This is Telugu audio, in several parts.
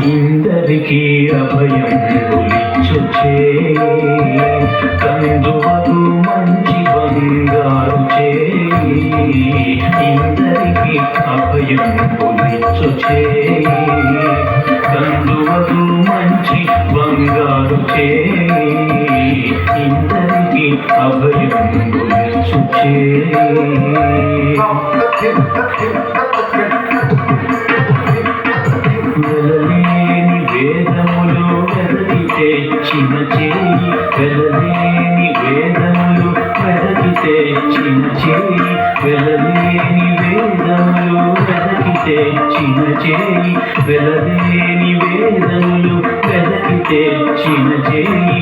ఇందరికి అభయం ఒలిచొచ్చే కందువకు మంచి బంగారు చేయి. ఇందరికి అభయం ఒలిచొచ్చే కందువకు మంచి బంగారు చేయి. ఇందరికి అభయం ఒలిచొచ్చే వెలలేని వేదములు వెదకి తెచ్చిన చేయి. వెలలేని వేదములు వెదకి తెచ్చిన చేయి. వెలలేని వేదములు వెదకి తెచ్చిన చేయి. వెలలేని వేదములు వెదకి తెచ్చిన చేయి.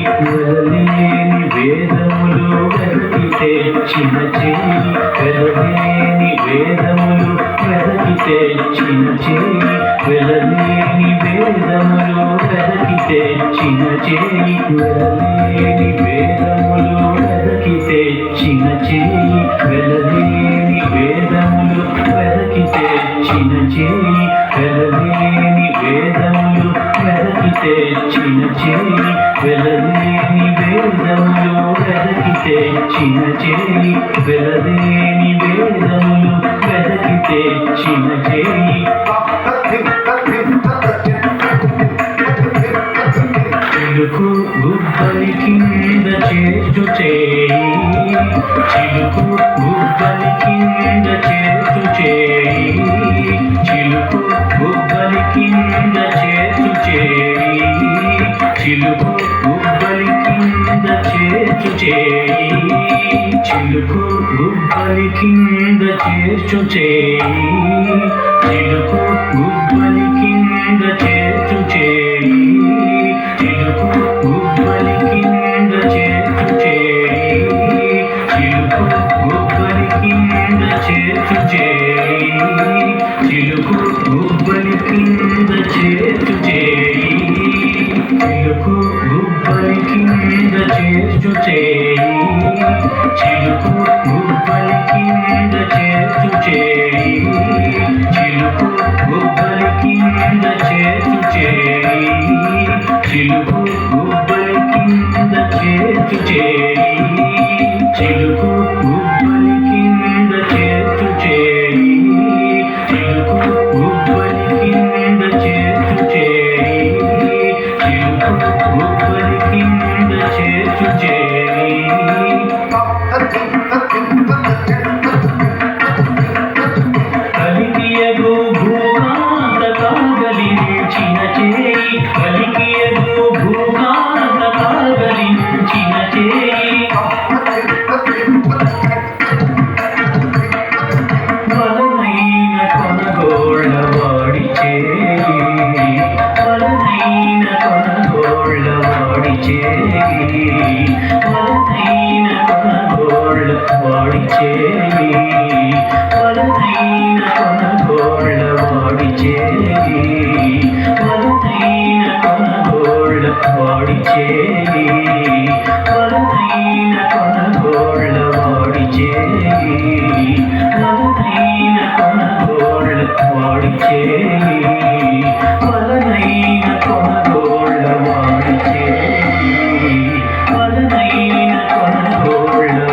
వెలలేని వేదములు వెదకి తెచ్చిన చేయి. వెలలేని వేదములు వెదకి తెచ్చిన చేయి. వెలలేని వేదములు వెదకి తెచ్చిన చేయి. వెలలేని వేదములు వెదకి తెచ్చిన చేయి. వెలలేని వేదములు వెదకి తెచ్చిన చేయి. వెలలేని వేదములు వెదకి తెచ్చిన చేయి. వెలలేని వేదములు వెదకి తెచ్చిన చేయి. వెలలేని వేదములు వెదకి తెచ్చిన చేయి. చిలుకు గుబ్బలి కింద చేర్చు చేయి. చిలుకు గుబ్బలి కింద చేర్చు చేయి. చిలుకు గుబ్బలి కింద చేర్చు చేయి. చిలుకు గుబ్బలి కింద చేర్చు చేయి. చిలుకు గుబ్బలి కింద చేర్చు చేయి. చిలుకు గుబ్బలి కింద చేర్చు చేయి. చిలుకు గుబ్బలి కింద చేర్చు చేయి. చిలుకు గుబ్బలి కింద చేర్చు చేయి. చిలుకు గుబ్బలి కింద చేర్చు చేయి. చిలుకు గుబ్బలి కింద చేర్చు చేయి. చిలుకు గుబ్బలి కింద చేర్చు చేయి. చిలుకు గుబ్బలి కింద చేర్చు చేయి. చిలుకు గుబ్బలి కింద చేర్చు చేయి. చిలుకు గుబ్బలి కింద చేర్చు చేయి. చిలుకు గుబ్బలి కింద చేర్చు చేయి. చిలుకు గుబ్బలి కింద చేర్చు చేయి. కలికియగు భూకాంత కాగలించిన చేయి. కలికియగు భూకాంత కాగలించిన చేయి. వలనైన కొనగోళ్ళ వాడి చేయి. వలనైన కొనగోళ్ళ వాడి చేయి. వలనైన కొనగోళ్ళ వాడి చేయి. వలనైన కొనగోళ్ళ వాడి చేయి. వలనైన కొనగోళ్ళ వాడి చేయి. వలనైన కొనగోళ్ళ వాడి చేయి. వలనైన కొనగోళ్ళ వాడి చేయి. వలనైన కొనగోళ్ళ వాడి చేయి. వలనైన కొనగోళ్ళ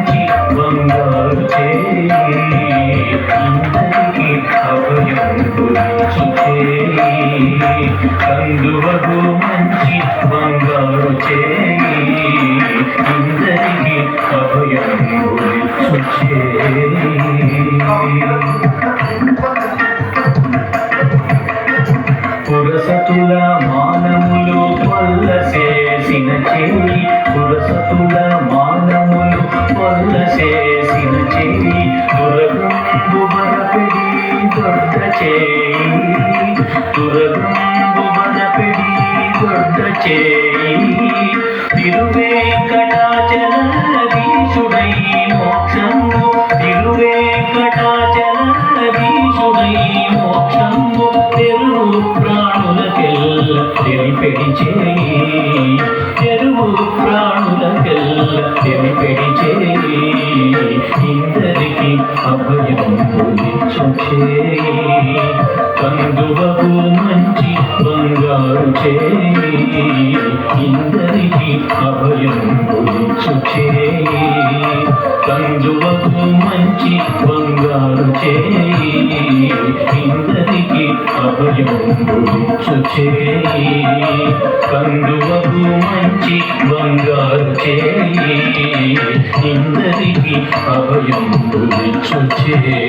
చేయి. పురసతుల మానములు కొల్లసేసిన చేయి, పురసతుల మానములు కొల్లసేసిన చేయి, దురగంబు బరపెడి దొడ్డ చేయి, దురగంబు బరపెడి దొడ్డ చేయి. తిరువేంకటాచలధీశుడై మోక్షంబు, తిరువేంకటాచలధీశుడై మోక్షంబు తెరువు ప్రాణులకెల్ల తెలిపెడి చేయి, తెరువు ప్రాణులకెల్ల తెలిపెడి చేయి. ఇందరికి అభయంబులిచ్చు చేయి, కందువకు మంచి బంగారు చేయి. ఇందరికి అభయంబులిచ్చు చేయి, కందువకు మంచి బంగారు చేయి. ఇందరికి అభయంబులిచ్చు చేయి, కందువకు మంచి బంగారు చేయి. ఇందరికి అభయంబులిచ్చు చేయి.